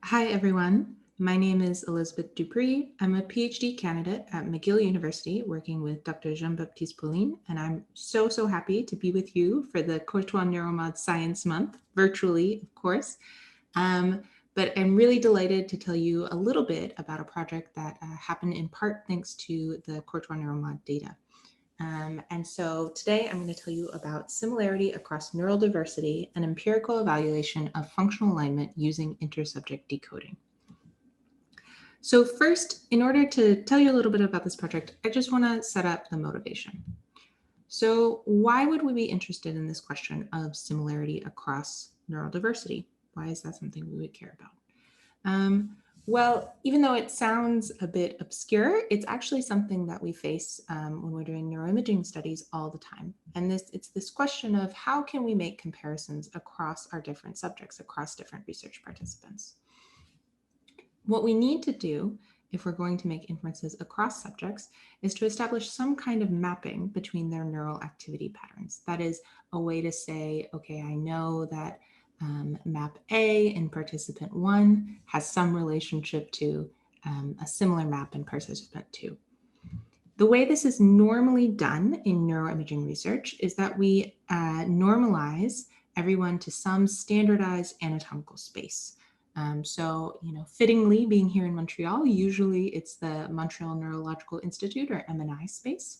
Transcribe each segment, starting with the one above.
Hi, everyone. My name is Elizabeth DuPre. I'm a PhD candidate at McGill University working with Dr. Jean-Baptiste Pauline, and I'm so happy to be with you for the Courtois.neuromod Science Month, virtually, of course. But I'm really delighted to tell you a little bit about a project that happened in part thanks to the Courtois-neuromod data. And so today I'm going to tell you about similarity across neural diversity and empirical evaluation of functional alignment using intersubject decoding. So first, in order to tell you a little bit about this project, I just want to set up the motivation. So why would we be interested in this question of similarity across neural diversity? Why is that something we would care about? Well, even though it sounds a bit obscure, it's actually something that we face when we're doing neuroimaging studies all the time. And it's this question of how can we make comparisons across our different subjects, across different research participants. What we need to do if we're going to make inferences across subjects is to establish some kind of mapping between their neural activity patterns. That is a way to say, okay, I know that map A in participant 1 has some relationship to a similar map in participant 2. The way this is normally done in neuroimaging research is that we normalize everyone to some standardized anatomical space. So, fittingly, being here in Montreal, usually it's the Montreal Neurological Institute or MNI space,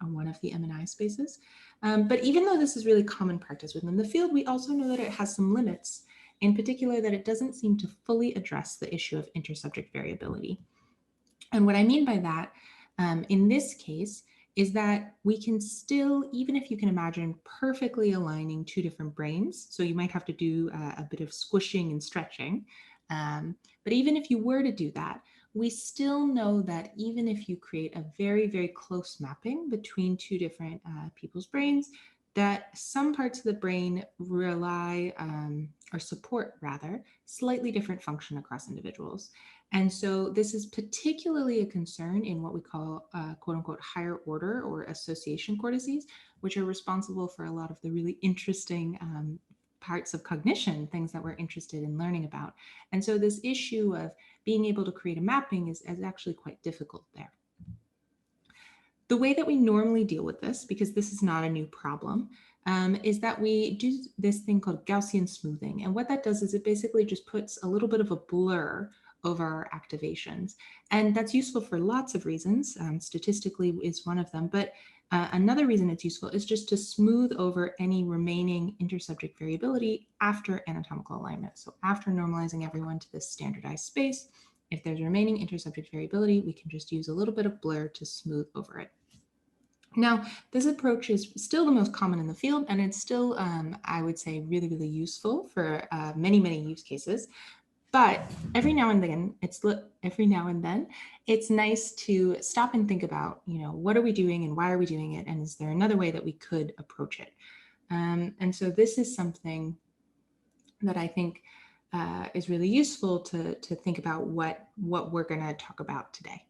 or one of the MNI spaces. But even though this is really common practice within the field, we also know that it has some limits, in particular that it doesn't seem to fully address the issue of intersubject variability. And what I mean by that, in this case, is that we can still, even if you can imagine perfectly aligning two different brains, so you might have to do a bit of squishing and stretching, but even if you were to do that, we still know that even if you create a very close mapping between two different people's brains, that some parts of the brain rely or support rather slightly different function across individuals. And so this is particularly a concern in what we call quote unquote higher order or association cortices, which are responsible for a lot of the really interesting parts of cognition, things that we're interested in learning about. And so this issue of being able to create a mapping is actually quite difficult there. The way that we normally deal with this, because this is not a new problem, is that we do this thing called Gaussian smoothing. And what that does is it basically just puts a little bit of a blur over our activations. And that's useful for lots of reasons. Statistically is one of them. But another reason it's useful is just to smooth over any remaining intersubject variability after anatomical alignment. So after normalizing everyone to this standardized space, if there's remaining intersubject variability, we can just use a little bit of blur to smooth over it. Now, this approach is still the most common in the field, and it's still, I would say, really useful for many use cases. But every now and then, it's nice to stop and think about, what are we doing and why are we doing it, and is there another way that we could approach it? And so this is something that I think is really useful to think about what we're going to talk about today.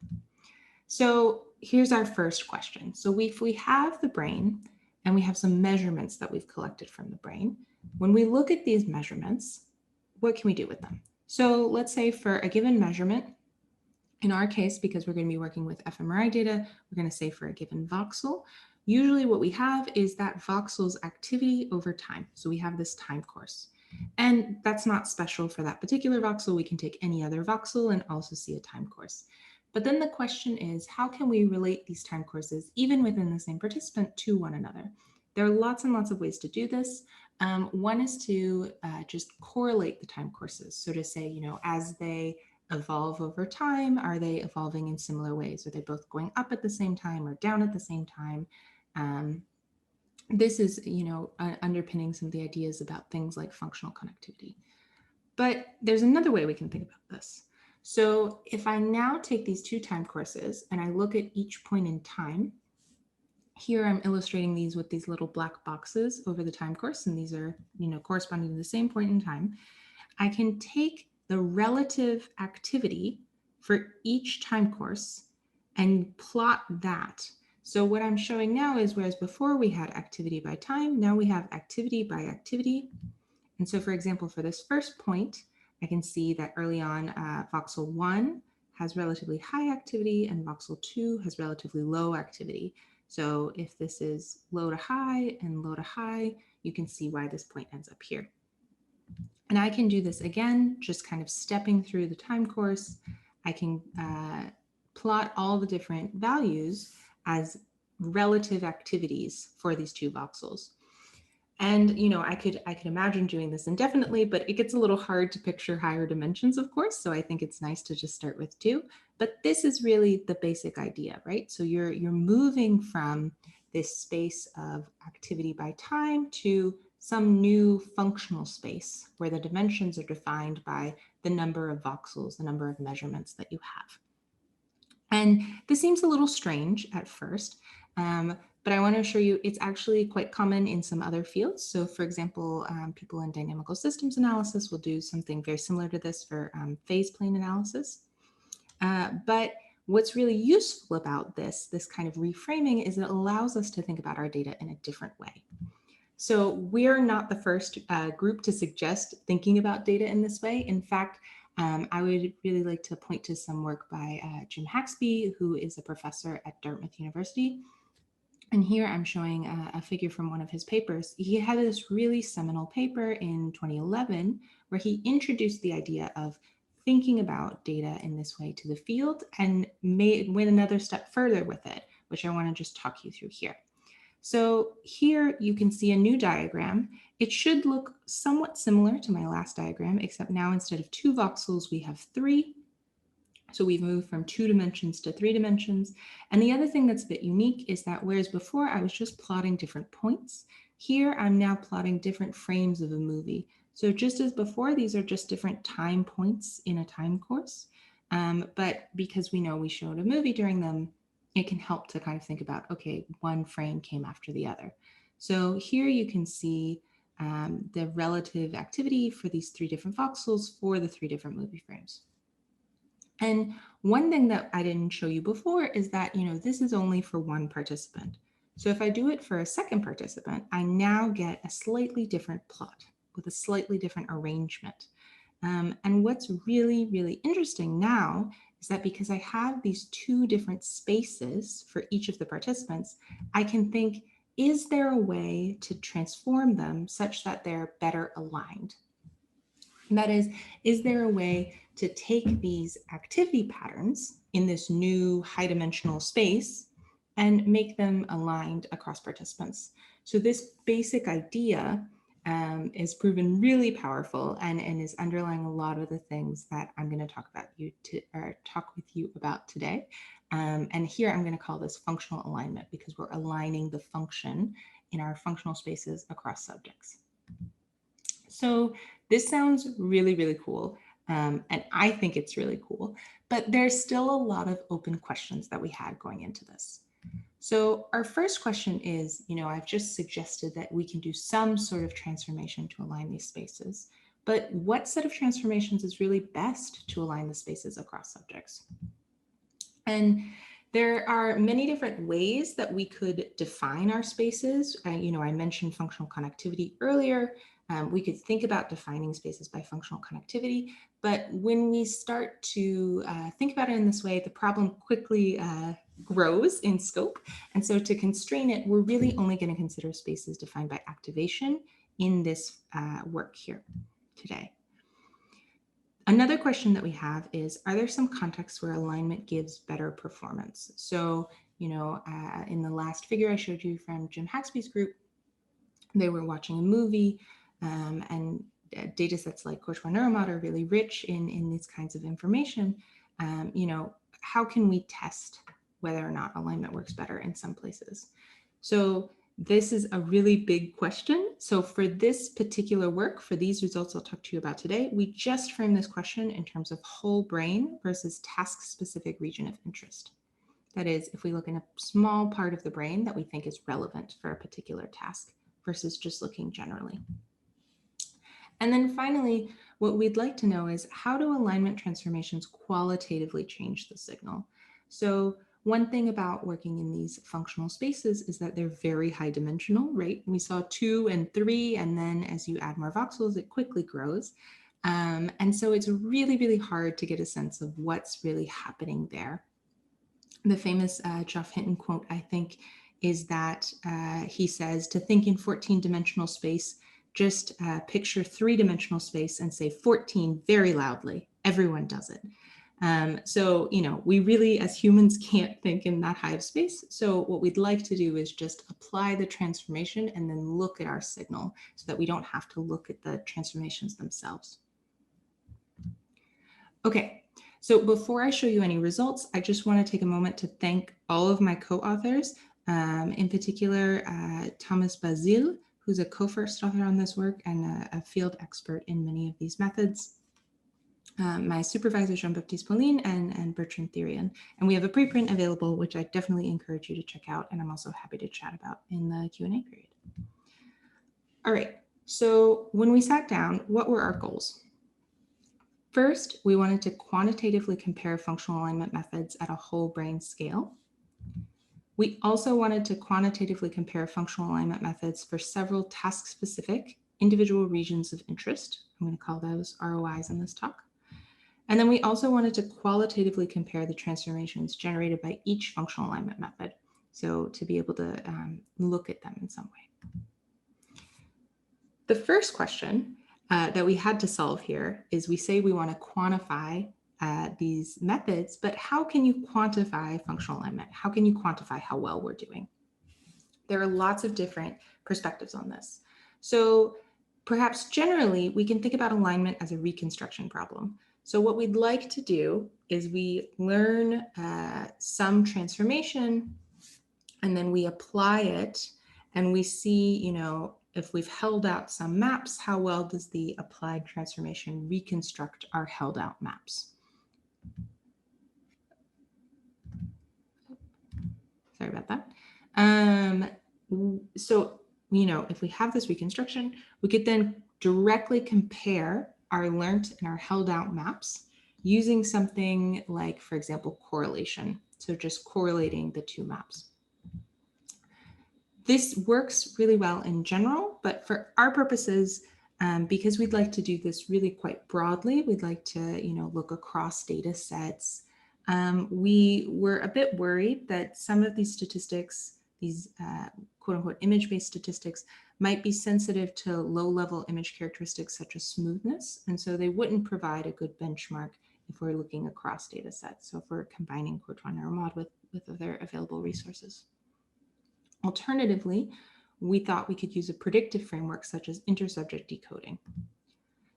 So here's our first question. So if we have the brain and we have some measurements that we've collected from the brain, when we look at these measurements, what can we do with them? So let's say for a given measurement, in our case, because we're going to be working with fMRI data, we're going to say for a given voxel, usually what we have is that voxel's activity over time. So we have this time course. And that's not special for that particular voxel. We can take any other voxel and also see a time course. But then the question is, how can we relate these time courses, even within the same participant, to one another? There are lots and lots of ways to do this. One is to just correlate the time courses. So to say, as they evolve over time, are they evolving in similar ways? Are they both going up at the same time or down at the same time? This is, underpinning some of the ideas about things like functional connectivity. But there's another way we can think about this. So if I now take these two time courses and I look at each point in time, here I'm illustrating these with these little black boxes over the time course, and these are, corresponding to the same point in time. I can take the relative activity for each time course and plot that. So what I'm showing now is, whereas before we had activity by time, now we have activity by activity. And so for example, for this first point, I can see that early on, voxel 1 has relatively high activity and voxel 2 has relatively low activity. So if this is low to high and low to high, you can see why this point ends up here. And I can do this again, just kind of stepping through the time course. I can plot all the different values as relative activities for these two voxels. And I could imagine doing this indefinitely, but it gets a little hard to picture higher dimensions, of course. So I think it's nice to just start with 2. But this is really the basic idea, right? So you're moving from this space of activity by time to some new functional space where the dimensions are defined by the number of voxels, the number of measurements that you have. And this seems a little strange at first, but I want to assure you it's actually quite common in some other fields. So for example, people in dynamical systems analysis will do something very similar to this for phase plane analysis. But what's really useful about this kind of reframing is it allows us to think about our data in a different way. So we're not the first group to suggest thinking about data in this way. In fact, I would really like to point to some work by Jim Haxby, who is a professor at Dartmouth University. And here I'm showing a figure from one of his papers. He had this really seminal paper in 2011 where he introduced the idea of thinking about data in this way to the field and went another step further with it, which I want to just talk you through here. So here you can see a new diagram. It should look somewhat similar to my last diagram, except now instead of 2 voxels, we have 3. So we've moved from 2 dimensions to 3 dimensions. And the other thing that's a bit unique is that whereas before I was just plotting different points, here I'm now plotting different frames of a movie. So just as before, these are just different time points in a time course. But because we know we showed a movie during them, it can help to kind of think about, okay, one frame came after the other. So here you can see the relative activity for these 3 different voxels for the 3 different movie frames. And one thing that I didn't show you before is that, this is only for one participant. So if I do it for a second participant, I now get a slightly different plot with a slightly different arrangement. And what's really, really interesting now is that because I have these 2 different spaces for each of the participants, I can think, is there a way to transform them such that they're better aligned? And that is there a way to take these activity patterns in this new high dimensional space and make them aligned across participants? So this basic idea is proven really powerful and is underlying a lot of the things that I'm going to talk with you about today. And here I'm going to call this functional alignment because we're aligning the function in our functional spaces across subjects. So this sounds really, really cool. And I think it's really cool, but there's still a lot of open questions that we had going into this. So our first question is, I've just suggested that we can do some sort of transformation to align these spaces, but what set of transformations is really best to align the spaces across subjects? And there are many different ways that we could define our spaces. I mentioned functional connectivity earlier. We could think about defining spaces by functional connectivity, but when we start to think about it in this way, the problem quickly grows in scope. And so to constrain it, we're really only going to consider spaces defined by activation in this work here today. Another question that we have is, are there some contexts where alignment gives better performance? So, in the last figure I showed you from Jim Haxby's group, they were watching a movie and data sets like courtois.neuromod are really rich in these kinds of information. How can we test whether or not alignment works better in some places? So this is a really big question. So for this particular work, for these results I'll talk to you about today, we just frame this question in terms of whole brain versus task-specific region of interest. That is, if we look in a small part of the brain that we think is relevant for a particular task versus just looking generally. And then finally, what we'd like to know is, how do alignment transformations qualitatively change the signal? So one thing about working in these functional spaces is that they're very high dimensional, right? We saw 2 and 3, and then as you add more voxels, it quickly grows. And so it's really, really hard to get a sense of what's really happening there. The famous Geoff Hinton quote, I think, is that he says, to think in 14-dimensional space, just picture 3-dimensional space and say 14 very loudly. Everyone does it. So, we really, as humans, can't think in that high of space. So what we'd like to do is just apply the transformation and then look at our signal so that we don't have to look at the transformations themselves. Okay, so before I show you any results, I just want to take a moment to thank all of my co-authors, in particular, Thomas Basile, who's a co-first author on this work and a field expert in many of these methods. My supervisor, Jean-Baptiste Pauline, and Bertrand Therian. And we have a preprint available, which I definitely encourage you to check out. And I'm also happy to chat about in the Q&A period. All right, so when we sat down, what were our goals? First, we wanted to quantitatively compare functional alignment methods at a whole brain scale. We also wanted to quantitatively compare functional alignment methods for several task-specific individual regions of interest. I'm going to call those ROIs in this talk. And then we also wanted to qualitatively compare the transformations generated by each functional alignment method. So to be able to look at them in some way. The first question that we had to solve here is, we say we want to quantify these methods, but how can you quantify functional alignment? How can you quantify how well we're doing? There are lots of different perspectives on this. So perhaps generally, we can think about alignment as a reconstruction problem. So what we'd like to do is we learn some transformation, and then we apply it, and we see, if we've held out some maps, how well does the applied transformation reconstruct our held out maps? Sorry about that. So, if we have this reconstruction, we could then directly compare our learned and our held out maps using something like, for example, correlation. So just correlating the two maps. This works really well in general, but for our purposes, because we'd like to do this really quite broadly, we'd like to, look across data sets. We were a bit worried that some of these statistics, these quote unquote image-based statistics, might be sensitive to low-level image characteristics such as smoothness. And so they wouldn't provide a good benchmark if we're looking across data sets. So if we're combining courtois.neuromod with other available resources. Alternatively, we thought we could use a predictive framework such as intersubject decoding.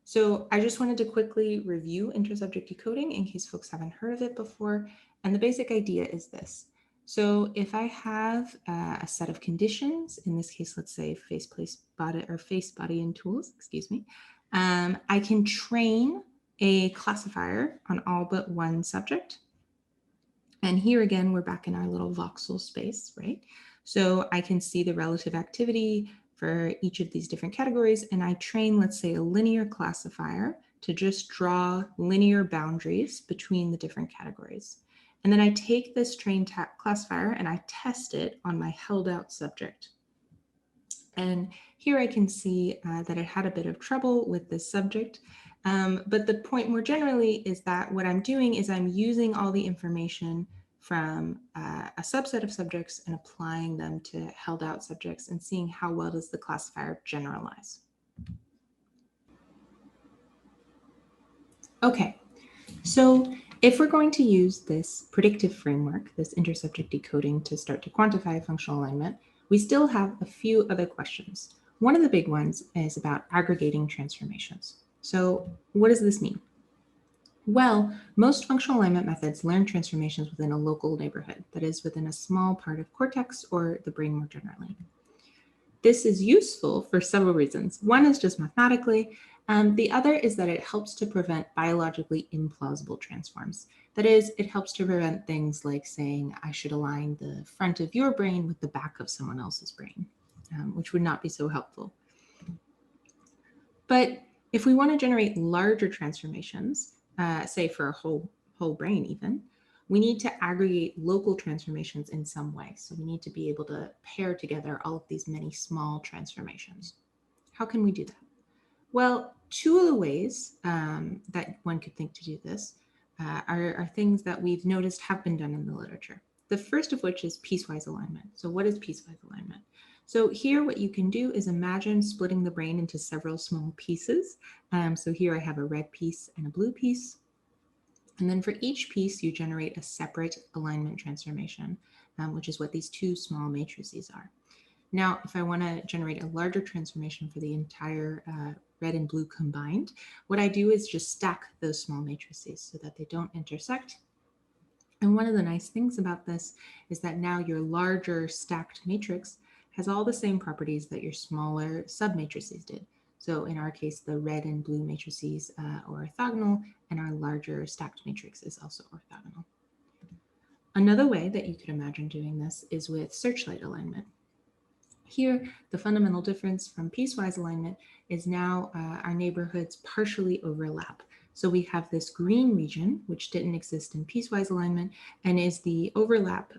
So I just wanted to quickly review intersubject decoding in case folks haven't heard of it before. And the basic idea is this. So if I have a set of conditions, in this case, let's say face, place, body, or face, body, and tools, excuse me, I can train a classifier on all but one subject. And here again, we're back in our little voxel space, right? So I can see the relative activity for each of these different categories, and I train, let's say, a linear classifier to just draw linear boundaries between the different categories. And then I take this trained classifier and I test it on my held out subject. And here I can see that it had a bit of trouble with this subject. But the point more generally is that what I'm doing is I'm using all the information from a subset of subjects and applying them to held out subjects and seeing how well does the classifier generalize. Okay, so if we're going to use this predictive framework, this intersubject decoding, to start to quantify functional alignment, we still have a few other questions. One of the big ones is about aggregating transformations. So what does this mean? Well, most functional alignment methods learn transformations within a local neighborhood, that is, within a small part of cortex or the brain more generally. This is useful for several reasons. One is just mathematically. The other is that it helps to prevent biologically implausible transforms. That is, it helps to prevent things like saying, I should align the front of your brain with the back of someone else's brain, which would not be so helpful. But if we want to generate larger transformations, say for a whole brain even, we need to aggregate local transformations in some way. So we need to be able to pair together all of these many small transformations. How can we do that? Well, two of the ways that one could think to do this are things that we've noticed have been done in the literature. The first of which is piecewise alignment. So what is piecewise alignment? So here what you can do is imagine splitting the brain into several small pieces. So here I have a red piece and a blue piece. And then for each piece, you generate a separate alignment transformation, which is what these two small matrices are. Now, if I want to generate a larger transformation for the entire red and blue combined, what I do is just stack those small matrices so that they don't intersect. And one of the nice things about this is that now your larger stacked matrix has all the same properties that your smaller submatrices did. So in our case, the red and blue matrices are orthogonal, and our larger stacked matrix is also orthogonal. Another way that you could imagine doing this is with searchlight alignment. Here, the fundamental difference from piecewise alignment is now our neighborhoods partially overlap. So we have this green region, which didn't exist in piecewise alignment, and is the overlap,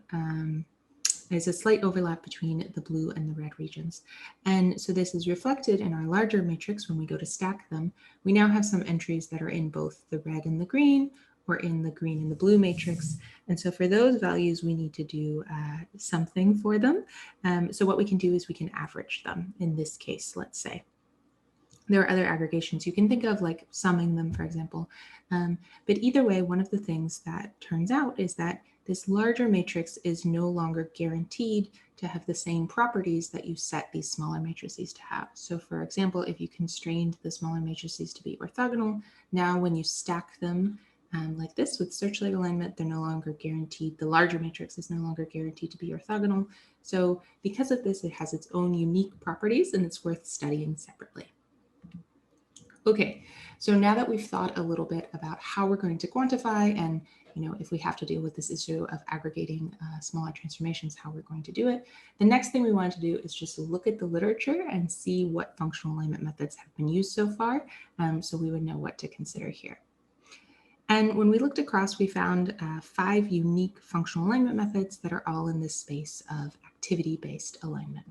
is a slight overlap between the blue and the red regions. And so this is reflected in our larger matrix when we go to stack them. We now have some entries that are in both the red and the green, or in the green and the blue matrix. And so for those values, we need to do something for them. So what we can do is we can average them in this case, let's say. There are other aggregations you can think of, like summing them, for example. But either way, one of the things that turns out is that this larger matrix is no longer guaranteed to have the same properties that you set these smaller matrices to have. So for example, if you constrained the smaller matrices to be orthogonal, now when you stack them like this with searchlight alignment, they're no longer guaranteed. The larger matrix is no longer guaranteed to be orthogonal. So because of this, it has its own unique properties, and it's worth studying separately. Okay, so now that we've thought a little bit about how we're going to quantify, and if we have to deal with this issue of aggregating smaller transformations, how we're going to do it, the next thing we want to do is just look at the literature and see what functional alignment methods have been used so far, so we would know what to consider here. And when we looked across, we found 5 unique functional alignment methods that are all in this space of activity-based alignment.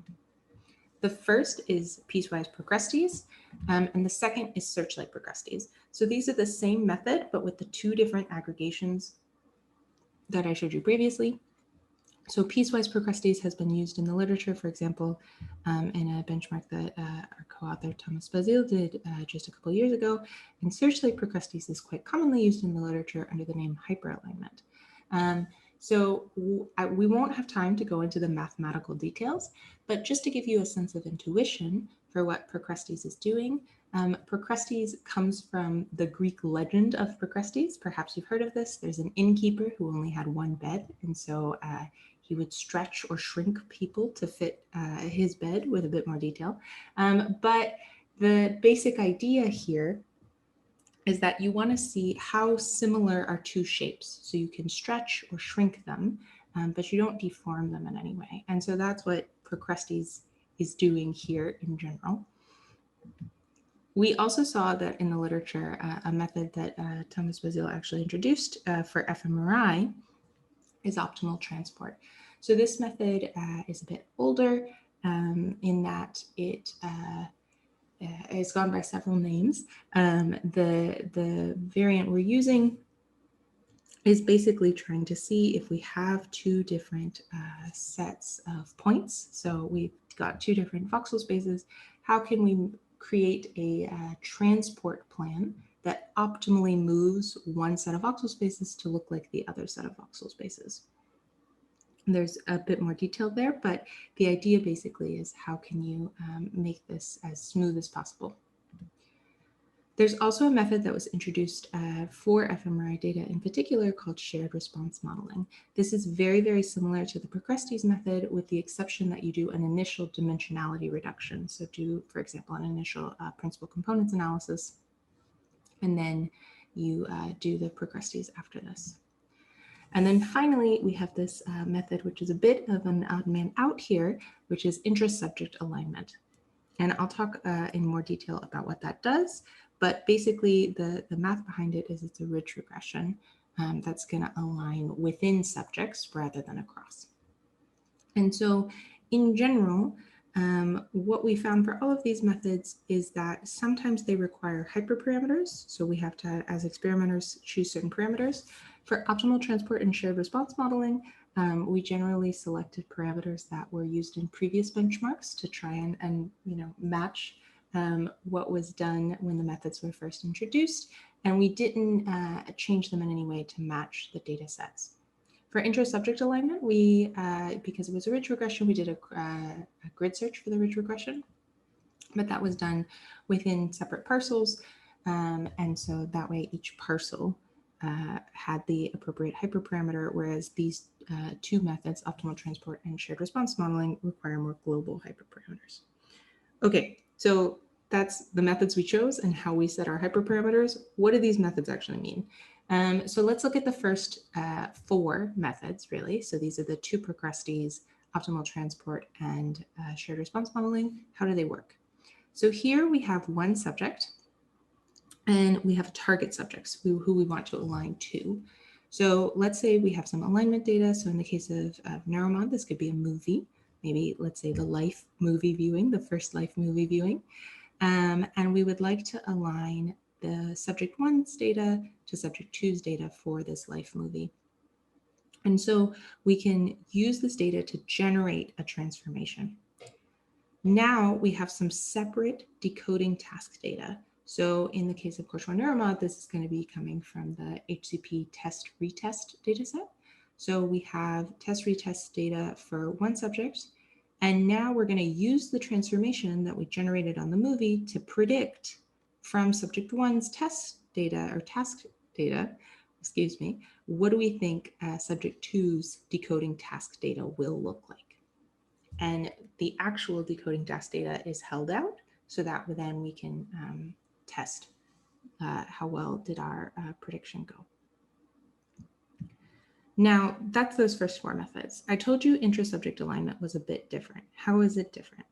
The first is piecewise progrestes, and the second is searchlight progrestes. So these are the same method, but with the 2 different aggregations that I showed you previously. So piecewise progrestes has been used in the literature, for example, in a benchmark that our co-author Thomas Basile did just a couple years ago. And searchlight progrestes is quite commonly used in the literature under the name hyperalignment. So we won't have time to go into the mathematical details, but just to give you a sense of intuition for what Procrustes is doing, Procrustes comes from the Greek legend of Procrustes. Perhaps you've heard of this. There's an innkeeper who only had one bed, and so he would stretch or shrink people to fit his bed with a bit more detail. But the basic idea here is that you want to see how similar are 2 shapes. So you can stretch or shrink them, but you don't deform them in any way. And so that's what Procrustes is doing here in general. We also saw that in the literature, a method that Thomas Basile actually introduced for fMRI is optimal transport. So this method is a bit older in that it's gone by several names. The variant we're using is basically trying to see if we have 2 different sets of points. So we've got 2 different voxel spaces. How can we create a transport plan that optimally moves one set of voxel spaces to look like the other set of voxel spaces? There's a bit more detail there, but the idea basically is how can you make this as smooth as possible. There's also a method that was introduced for fMRI data in particular called shared response modeling. This is very, very similar to the Procrustes method, with the exception that you do an initial dimensionality reduction. So do, for example, an initial principal components analysis, and then you do the Procrustes after this. And then finally, we have this method, which is a bit of an odd man out here, which is intra-subject alignment. And I'll talk in more detail about what that does. But basically, the math behind it is it's a ridge regression that's going to align within subjects rather than across. And so in general, What we found for all of these methods is that sometimes they require hyperparameters. So we have to, as experimenters, choose certain parameters. For optimal transport and shared response modeling, we generally selected parameters that were used in previous benchmarks to try and match what was done when the methods were first introduced. And we didn't change them in any way to match the data sets. For intra-subject alignment, we, because it was a ridge regression, we did a grid search for the ridge regression, but that was done within separate parcels. And so that way each parcel had the appropriate hyperparameter, whereas these two methods, optimal transport and shared response modeling, require more global hyperparameters. Okay, so that's the methods we chose and how we set our hyperparameters. What do these methods actually mean? So let's look at the first 4 methods, really. So these are the 2 procrustes, optimal transport, and shared response modeling. How do they work? So here we have one subject, and we have target subjects who we want to align to. So let's say we have some alignment data. So in the case of NeuroMod, this could be a movie. Maybe let's say the life movie viewing, the first life movie viewing. And we would like to align the subject 1's data to subject 2's data for this life movie. And so we can use this data to generate a transformation. Now we have some separate decoding task data. So in the case of courtois.neuromod, this is going to be coming from the HCP test retest dataset. So we have test retest data for one subject. And now we're going to use the transformation that we generated on the movie to predict from subject 1's test data or task data, what do we think subject 2's decoding task data will look like? And the actual decoding task data is held out so that then we can test how well did our prediction go. Now, that's those first 4 methods. I told you intra-subject alignment was a bit different. How is it different?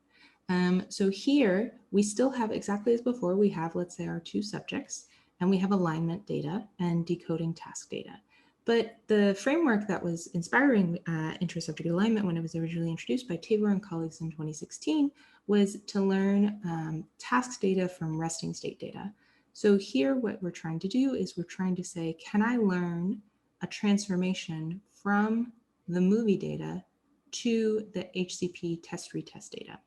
So here, we still have exactly as before. We have, let's say, our 2 subjects, and we have alignment data and decoding task data. But the framework that was inspiring intra-subject alignment when it was originally introduced by Tabor and colleagues in 2016 was to learn task data from resting state data. So here, what we're trying to do is we're trying to say, can I learn a transformation from the movie data to the HCP test retest data?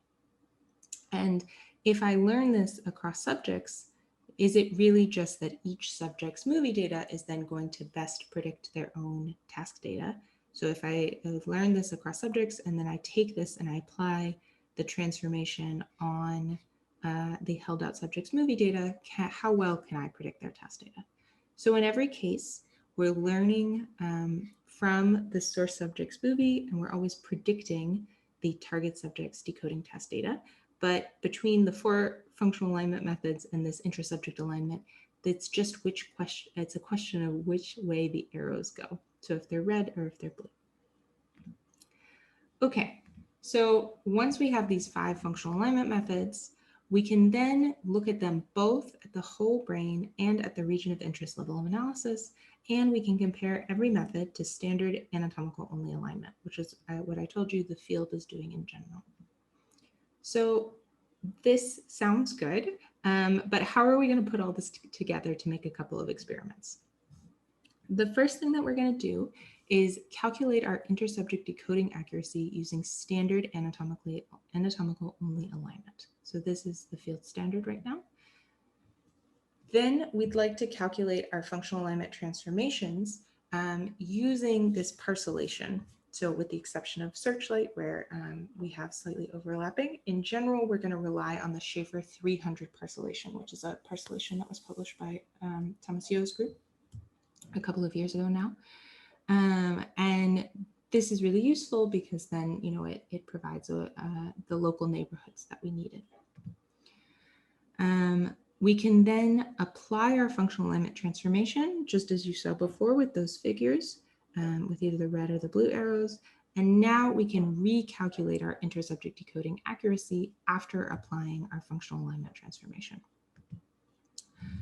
And if I learn this across subjects, is it really just that each subject's movie data is then going to best predict their own task data? So if I have learned this across subjects and then I take this and I apply the transformation on the held out subject's movie data, how well can I predict their task data? So in every case, we're learning from the source subject's movie, and we're always predicting the target subject's decoding task data. But between the 4 functional alignment methods and this intra-subject alignment, it's just which question, it's a question of which way the arrows go. So if they're red or if they're blue. Okay, so once we have these 5 functional alignment methods, we can then look at them both at the whole brain and at the region of interest level of analysis, and we can compare every method to standard anatomical only alignment, which is what I told you the field is doing in general. So this sounds good, but how are we going to put all this together to make a couple of experiments? The first thing that we're going to do is calculate our intersubject decoding accuracy using standard anatomical only alignment. So this is the field standard right now. Then we'd like to calculate our functional alignment transformations using this parcellation. So with the exception of Searchlight, where we have slightly overlapping, in general, we're going to rely on the Schaefer 300 parcellation, which is a parcellation that was published by Thomas Yo's group a couple of years ago now. And this is really useful because then, it provides the local neighborhoods that we needed. We can then apply our functional alignment transformation, just as you saw before with those figures, with either the red or the blue arrows. And now we can recalculate our intersubject decoding accuracy after applying our functional alignment transformation.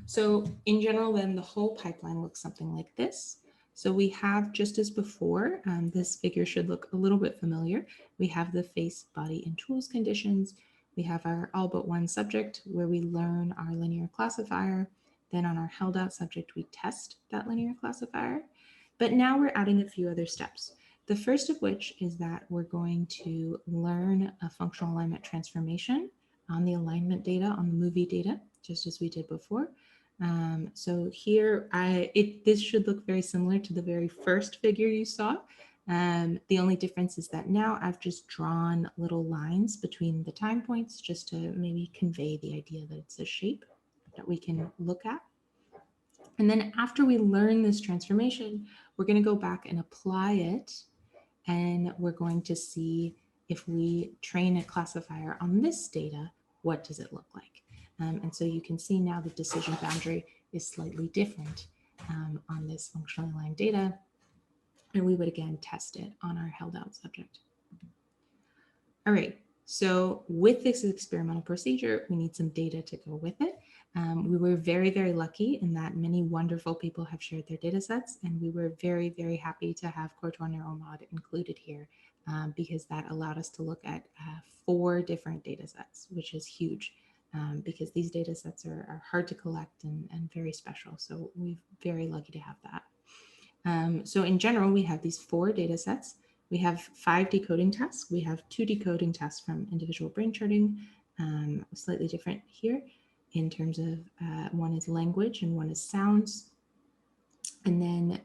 So in general, then the whole pipeline looks something like this. So we have, just as before, this figure should look a little bit familiar. We have the face, body, and tools conditions. We have our all but one subject where we learn our linear classifier. Then on our held out subject, we test that linear classifier. But now we're adding a few other steps. The first of which is that we're going to learn a functional alignment transformation on the alignment data, on the movie data, just as we did before. So here, this should look very similar to the very first figure you saw. The only difference is that now I've just drawn little lines between the time points just to maybe convey the idea that it's a shape that we can look at. And then after we learn this transformation, we're going to go back and apply it, and we're going to see if we train a classifier on this data, what does it look like? And so you can see now the decision boundary is slightly different on this functionally aligned data. And we would again test it on our held out subject. All right, so with this experimental procedure, we need some data to go with it. We were very, very lucky in that many wonderful people have shared their data sets, and we were very, very happy to have courtois.neuromod included here because that allowed us to look at 4 different data sets, which is huge because these data sets are hard to collect and very special. So we're very lucky to have that. So in general, we have these 4 data sets. We have 5 decoding tasks. We have 2 decoding tasks from individual brain charting, slightly different here in terms of one is language and one is sounds. And then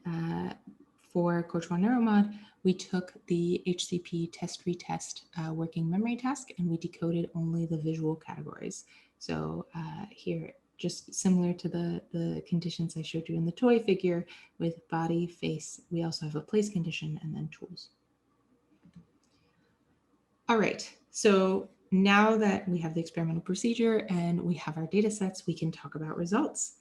for courtois.neuromod, we took the HCP test retest working memory task, and we decoded only the visual categories. So here, just similar to the conditions I showed you in the toy figure with body, face, we also have a place condition and then tools. All right, so now that we have the experimental procedure and we have our data sets, we can talk about results.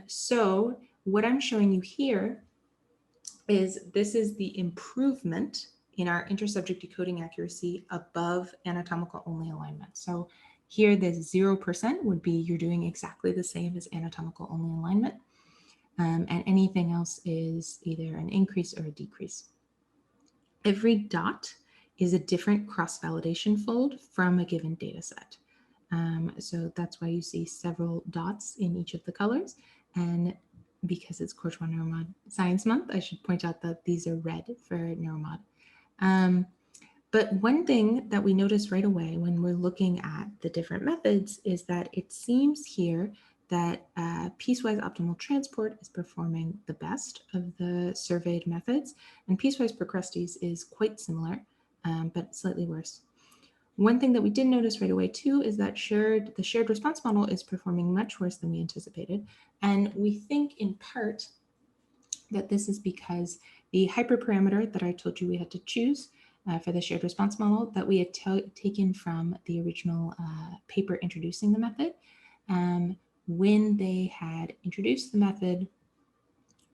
So what I'm showing you here is this is the improvement in our intersubject decoding accuracy above anatomical only alignment. So here the 0% would be you're doing exactly the same as anatomical only alignment. And anything else is either an increase or a decrease. Every dot is a different cross-validation fold from a given data set. So that's why you see several dots in each of the colors. And because it's Courtois Neuromod Science Month, I should point out that these are red for Neuromod. But one thing that we notice right away when we're looking at the different methods is that it seems here that piecewise optimal transport is performing the best of the surveyed methods, and piecewise procrustes is quite similar, but slightly worse. One thing that we did notice right away too is that the shared response model is performing much worse than we anticipated, and we think in part that this is because the hyperparameter that I told you we had to choose for the shared response model that we had taken from the original paper introducing the method. When they had introduced the method,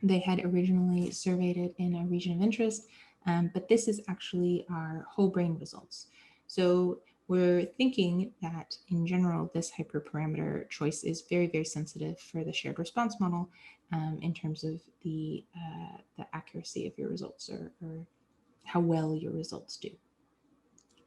they had originally surveyed it in a region of interest, but this is actually our whole brain results. So we're thinking that in general, this hyperparameter choice is very, very sensitive for the shared response model in terms of the accuracy of your results or how well your results do.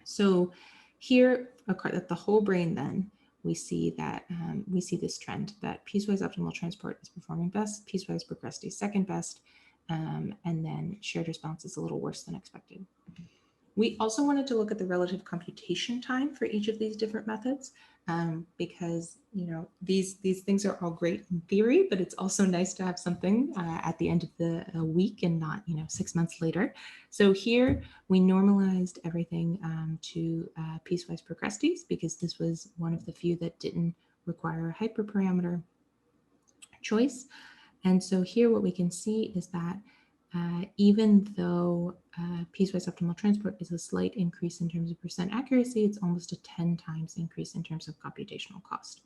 So here at the whole brain then, we see that we see this trend that piecewise optimal transport is performing best, piecewise procrustes second best, and then shared response is a little worse than expected. We also wanted to look at the relative computation time for each of these different methods because these things are all great in theory, but it's also nice to have something at the end of the week and not 6 months later. So here we normalized everything to piecewise procrustes because this was one of the few that didn't require a hyperparameter choice. And so here what we can see is that even though piecewise optimal transport is a slight increase in terms of percent accuracy, it's almost a 10 times increase in terms of computational cost.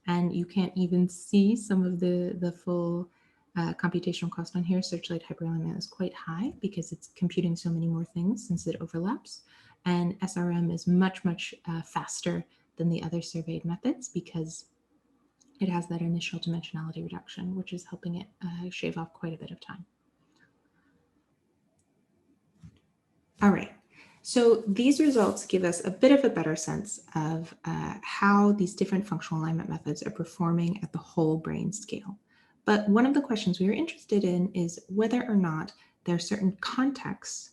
And you can't even see some of the full computational cost on here. Searchlight hyperalignment is quite high because it's computing so many more things since it overlaps. And SRM is much, much faster than the other surveyed methods because it has that initial dimensionality reduction, which is helping it shave off quite a bit of time. All right. So these results give us a bit of a better sense of how these different functional alignment methods are performing at the whole brain scale. But one of the questions we were interested in is whether or not there are certain contexts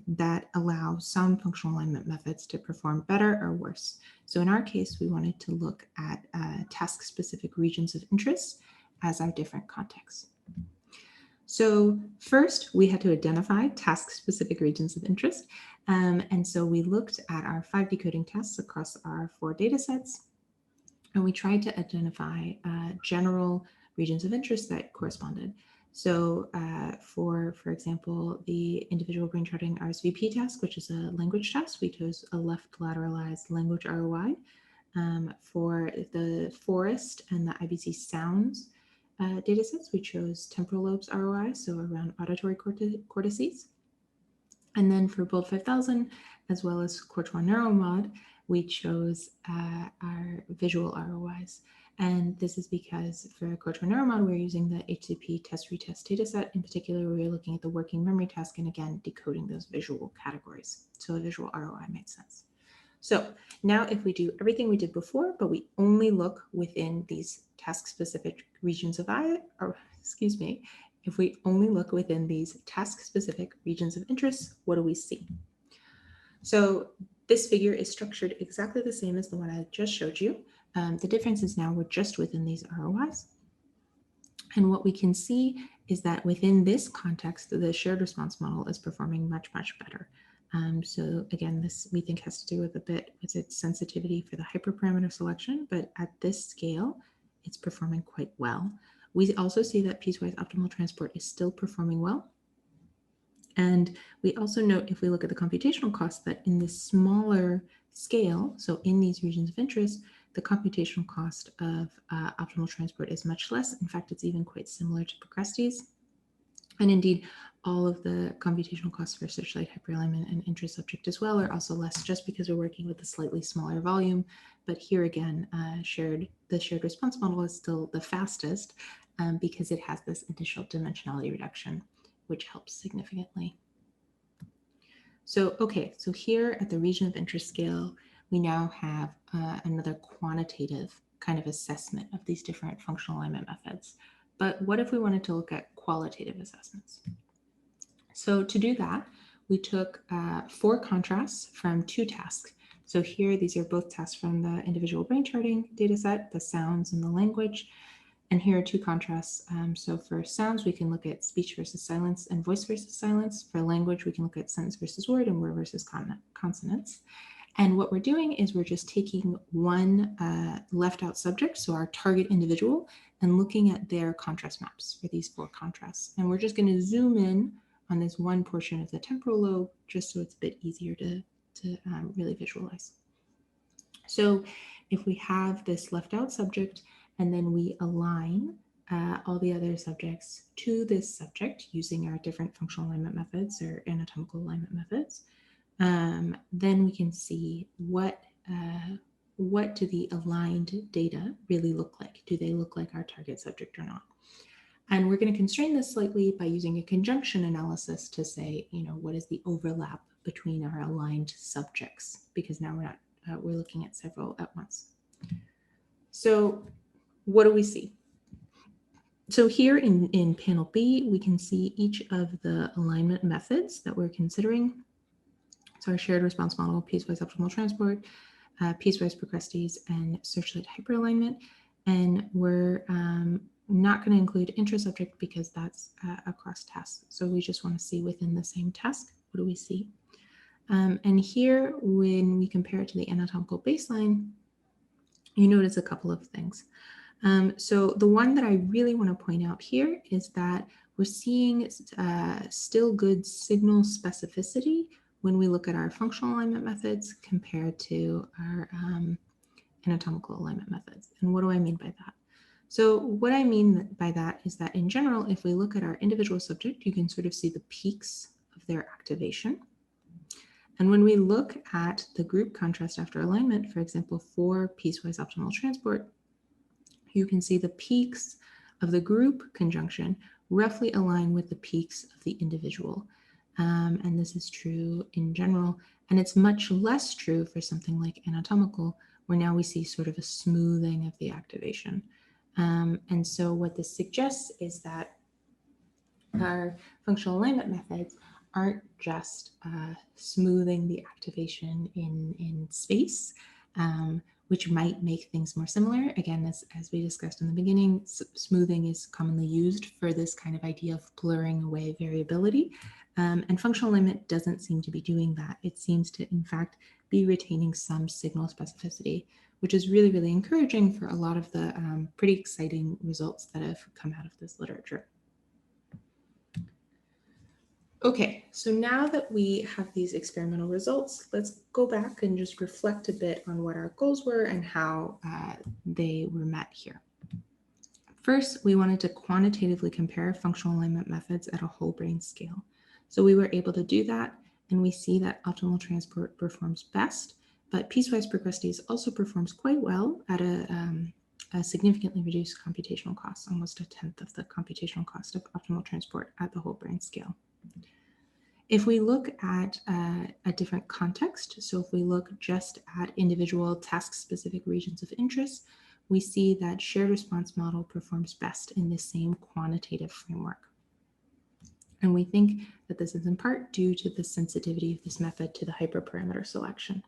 that allow some functional alignment methods to perform better or worse. So in our case, we wanted to look at task-specific regions of interest as our different contexts. So first, we had to identify task-specific regions of interest. And so we looked at our 5 decoding tests across our 4 data sets, and we tried to identify general regions of interest that corresponded. So for example, the individual brain charting RSVP task, which is a language test, we chose a left lateralized language ROI. For the forest and the IBC sounds data sets, we chose temporal lobes ROI, so around auditory cortices. And then for Bold 5000, as well as courtois.neuromod, we chose our visual ROIs. And this is because for courtois.neuromod, we're using the HCP test-retest dataset. In particular, we were looking at the working memory task and again, decoding those visual categories. So a visual ROI made sense. So now if we do everything we did before, but we only look within these task-specific regions of if we only look within these task-specific regions of interest, what do we see? So this figure is structured exactly the same as the one I just showed you. The difference is now we're just within these ROIs. And what we can see is that within this context, the shared response model is performing much, much better. So again, this we think has to do with a bit with its sensitivity for the hyperparameter selection, but at this scale, it's performing quite well. We also see that piecewise optimal transport is still performing well. And we also note, if we look at the computational cost, that in this smaller scale, so in these regions of interest, the computational cost of optimal transport is much less. In fact, it's even quite similar to Procrustes. And indeed, all of the computational costs for searchlight, hyperalignment, and interest subject as well are also less, just because we're working with a slightly smaller volume. But here again, the shared response model is still the fastest because it has this initial dimensionality reduction, which helps significantly. So, okay, so here at the region of interest scale, we now have another quantitative kind of assessment of these different functional alignment methods. But what if we wanted to look at qualitative assessments? So to do that, we took 4 contrasts from 2 tasks. So here, these are both tests from the individual brain charting dataset, the sounds and the language. And here are 2 contrasts. So for sounds, we can look at speech versus silence and voice versus silence. For language, we can look at sentence versus word and word versus consonants. And what we're doing is we're just taking one left out subject, so our target individual, and looking at their contrast maps for these 4 contrasts. And we're just going to zoom in on this one portion of the temporal lobe, just so it's a bit easier to really visualize. So if we have this left out subject, and then we align all the other subjects to this subject using our different functional alignment methods or anatomical alignment methods, then we can see what do the aligned data really look like? Do they look like our target subject or not? And we're going to constrain this slightly by using a conjunction analysis to say, what is the overlap between our aligned subjects? Because now we're looking at several at once. So what do we see? So here in panel B, we can see each of the alignment methods that we're considering. So our shared response model, piecewise optimal transport, piecewise Procrustes, and searchlight hyperalignment. And we're not going to include intra-subject because that's across tasks. So we just want to see within the same task, what do we see? And here, when we compare it to the anatomical baseline, you notice a couple of things. So the one that I really want to point out here is that we're seeing still good signal specificity when we look at our functional alignment methods compared to our anatomical alignment methods. And what do I mean by that? So what I mean by that is that in general, if we look at our individual subject, you can sort of see the peaks of their activation. And when we look at the group contrast after alignment, for example, for piecewise optimal transport, you can see the peaks of the group conjunction roughly align with the peaks of the individual. And this is true in general. And it's much less true for something like anatomical, where now we see sort of a smoothing of the activation. And so what this suggests is that our functional alignment methods aren't just smoothing the activation in space, which might make things more similar. Again, as we discussed in the beginning, smoothing is commonly used for this kind of idea of blurring away variability. And functional alignment doesn't seem to be doing that. It seems to, in fact, be retaining some signal specificity, which is really, really encouraging for a lot of the pretty exciting results that have come out of this literature. Okay, so now that we have these experimental results, let's go back and just reflect a bit on what our goals were and how they were met here. First, we wanted to quantitatively compare functional alignment methods at a whole brain scale. So we were able to do that, and we see that optimal transport performs best, but piecewise progressives also performs quite well at a significantly reduced computational cost, almost 1/10 of the computational cost of optimal transport at the whole brain scale. If we look at a different context, so if we look just at individual task-specific regions of interest, we see that shared response model performs best in the same quantitative framework. And we think that this is in part due to the sensitivity of this method to the hyperparameter selection.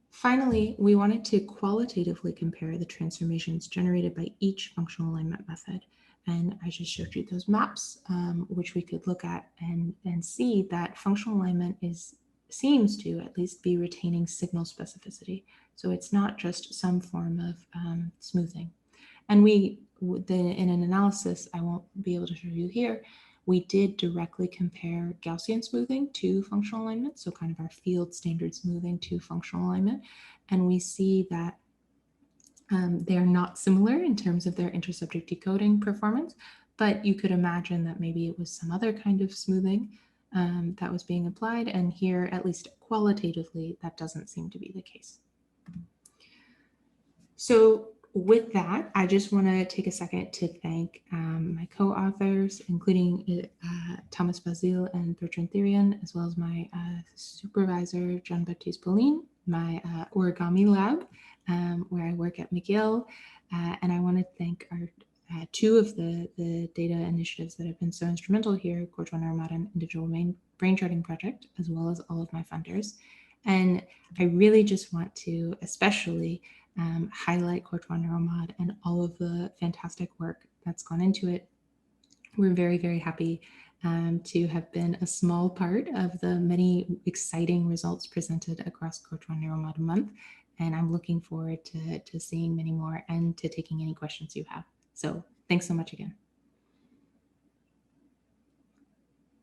Finally, we wanted to qualitatively compare the transformations generated by each functional alignment method. And I just showed you those maps, which we could look at and see that functional alignment seems to at least be retaining signal specificity. So it's not just some form of smoothing. And in an analysis I won't be able to show you here, we did directly compare Gaussian smoothing to functional alignment, so kind of our field standard smoothing to functional alignment. And we see that they're not similar in terms of their intersubject decoding performance, but you could imagine that maybe it was some other kind of smoothing that was being applied. And here, at least qualitatively, that doesn't seem to be the case. So with that, I just want to take a second to thank my co-authors, including Thomas Basile and Bertrand Therion, as well as my supervisor, Jean-Baptiste Pauline, my origami lab, where I work at McGill. And I want to thank our two of the data initiatives that have been so instrumental here, courtois.neuromod and Individual Brain Charting Project, as well as all of my funders. And I really just want to especially highlight courtois.neuromod and all of the fantastic work that's gone into it. We're very, very happy to have been a small part of the many exciting results presented across courtois.neuromod month. And I'm looking forward to seeing many more and to taking any questions you have. So thanks so much again.